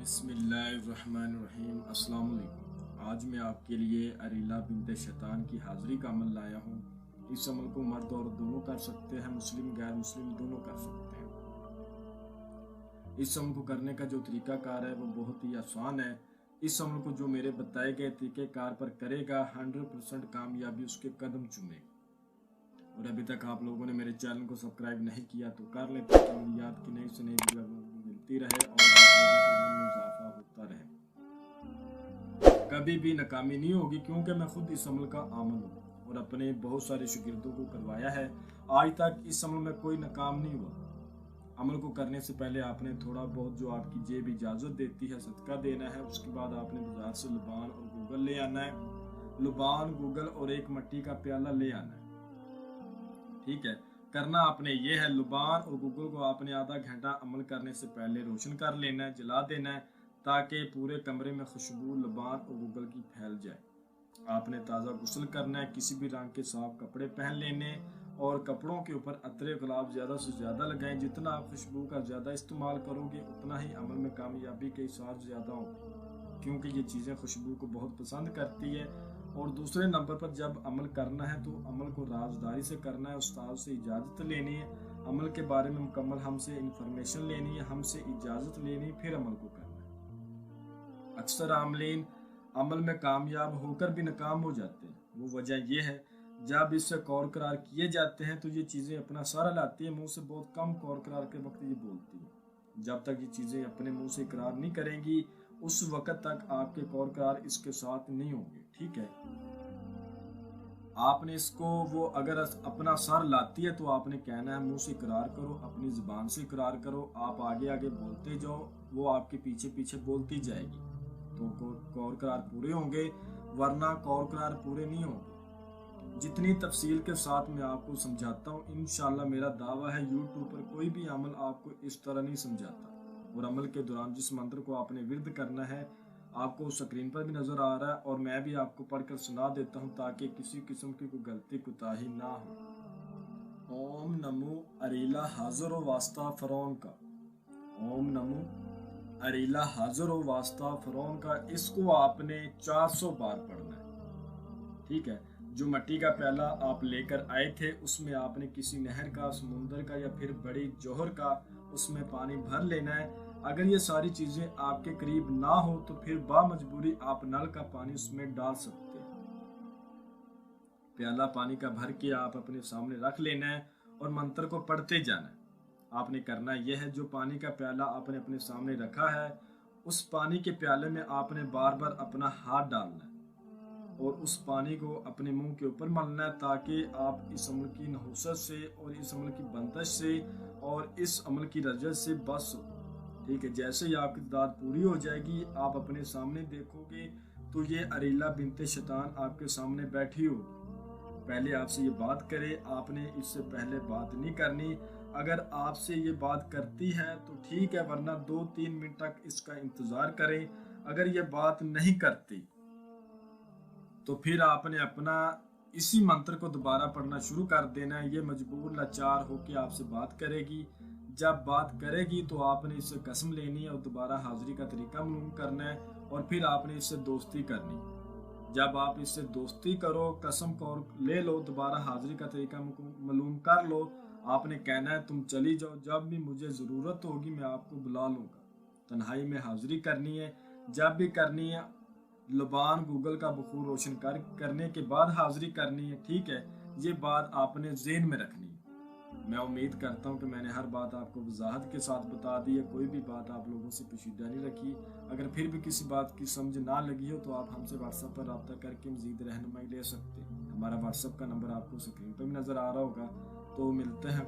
बिस्मिल्लाहिर्रहमानिर्रहीम। अस्सलाम वालेकुम। आज मैं आपके लिए अरीला बिन्ते शैतान की हाज़िरी का अमल लाया हूँ। इस अमल को मर्द और दोनों कर सकते हैं, मुस्लिम गैर मुस्लिम दोनों कर सकते हैं। इस अमल को करने का जो तरीकाकार है वो बहुत ही आसान है। इस अमल को जो मेरे बताए गए तरीक़ेकार पर करेगा 100% कामयाबी उसके कदम चूमेगी। और अभी तक आप लोगों ने मेरे चैनल को सब्सक्राइब नहीं किया तो कर लें ताकि मेरी याद की नई से नई वीडियो मिलती रहे और आप लोगों के मन में इजाफा होता रहे। कभी भी नाकामी नहीं होगी क्योंकि मैं खुद इस अमल का आमल हूँ और अपने बहुत सारे शागिर्दों को करवाया है। आज तक इस अमल में कोई नाकाम नहीं हुआ। अमल को करने से पहले आपने थोड़ा बहुत जो आपकी जेब इजाज़त देती है सदका देना है। उसके बाद आपने बाजार से लुबान और गूगल ले आना है। लुबान, गूगल और एक मिट्टी का प्याला ले आना है। ठीक है, करना आपने ये है, लुबान और गूगल को आपने आधा घंटा अमल करने से पहले रोशन कर लेना है, जला देना है ताकि पूरे कमरे में खुशबू लुबान और गूगल की फैल जाए। आपने ताज़ा गुस्ल करना है, किसी भी रंग के साफ कपड़े पहन लेने और कपड़ों के ऊपर अतरे गुलाब ज़्यादा से ज़्यादा लगाएं। जितना आप खुशबू का ज़्यादा इस्तेमाल करोगे उतना ही अमल में कामयाबी के हिसाब ज़्यादा होंगे, क्योंकि ये चीज़ें खुशबू को बहुत पसंद करती है। और दूसरे नंबर पर जब अमल करना है तो अमल को राजदारी से करना है, उस्ताद से इजाज़त लेनी है, अमल के बारे में मुकम्मल हमसे इंफॉर्मेशन लेनी है, हमसे इजाज़त लेनी है, फिर अमल को करना है। अक्सर आमलीन अमल में कामयाब होकर भी नाकाम हो जाते हैं। वो वजह यह है जब इससे कौर करार किए जाते हैं तो ये चीज़ें अपना सारा लाती है, मुँह से बहुत कम कौर करार के वक्त ये बोलती है। जब तक ये चीज़ें अपने मुँह से इकरार नहीं करेंगी उस वक़्त तक आपके कौर करार इसके साथ नहीं होंगे। ठीक है, आपने इसको वो अगर अपना सर लाती है तो आपने कहना है मुंह से इकरार करो, अपनी ज़ुबान से इकरार करो, आप आगे आगे बोलते जाओ, वो आपके पीछे पीछे बोलती जाएगी तो कौर करार पूरे होंगे, वरना कौर करार पूरे नहीं होंगे। जितनी तफसील के साथ मैं आपको समझाता हूँ, इंशाल्लाह मेरा दावा है यूट्यूब पर कोई भी अमल आपको इस तरह नहीं समझाता। और अमल के दौरान जिस मंत्र को आपने विर्द करना है आपको स्क्रीन पर भी नज़र आ रहा है और मैं भी आपको पढ़कर सुना देता हूँ ताकि किसी किस्म की कोई गलती कोताही ना हो। ओम नमो अरीला हाज़िर वास्ता फ़रौन का। ओम नमो अरीला हाज़िर वास्ता फ़रौन का, इसको आपने 400 बार पढ़ना है। ठीक है, जो मिट्टी का प्याला आप लेकर आए थे उसमें आपने किसी नहर का, समुंदर का या फिर बड़ी जोहर का उसमें पानी भर लेना है। अगर ये सारी चीज़ें आपके करीब ना हो तो फिर बामजबूरी आप नल का पानी उसमें डाल सकते हैं। प्याला पानी का भर के आप अपने सामने रख लेना है और मंत्र को पढ़ते जाना है। आपने करना यह है, जो पानी का प्याला आपने अपने सामने रखा है उस पानी के प्याले में आपने बार बार अपना हाथ डालना है और उस पानी को अपने मुंह के ऊपर मलना है ताकि आप इस अमल की नहुसत से और इस अमल की बंदिश से और इस अमल की रजत से बच सको। ठीक है, जैसे ही आपकी तादाद पूरी हो जाएगी आप अपने सामने देखोगे तो ये अरीला बिन्ते शैतान आपके सामने बैठी होगी। पहले आपसे ये बात करे, आपने इससे पहले बात नहीं करनी। अगर आपसे ये बात करती है तो ठीक है, वरना 2-3 मिनट तक इसका इंतज़ार करें। अगर ये बात नहीं करती तो फिर आपने अपना इसी मंत्र को दोबारा पढ़ना शुरू कर देना है। ये मजबूर लाचार होकर आपसे बात करेगी। जब बात करेगी तो आपने इससे कसम लेनी है और दोबारा हाजिरी का तरीका मालूम करना है और फिर आपने इससे दोस्ती करनी। जब आप इससे दोस्ती करो, कसम को ले लो, दोबारा हाजिरी का तरीका मालूम कर लो, आपने कहना है तुम चली जाओ, जब भी मुझे ज़रूरत होगी मैं आपको बुला लूँगा। तन्हाई में हाजिरी करनी है। जब भी करनी है लुबान गूगल का बखूर रोशन करने के बाद हाजिरी करनी है। ठीक है, ये बात आपने ज़हन में रखनी है। मैं उम्मीद करता हूँ कि मैंने हर बात आपको वजाहत के साथ बता दी है, कोई भी बात आप लोगों से पोशीदा नहीं रखी। अगर फिर भी किसी बात की समझ ना लगी हो तो आप हमसे व्हाट्सएप पर रब्ता करके मज़ीद रहनुमाई ले सकते हैं। हमारा व्हाट्सएप का नंबर आपको स्क्रीन पर भी नज़र आ रहा होगा। तो मिलते हैं।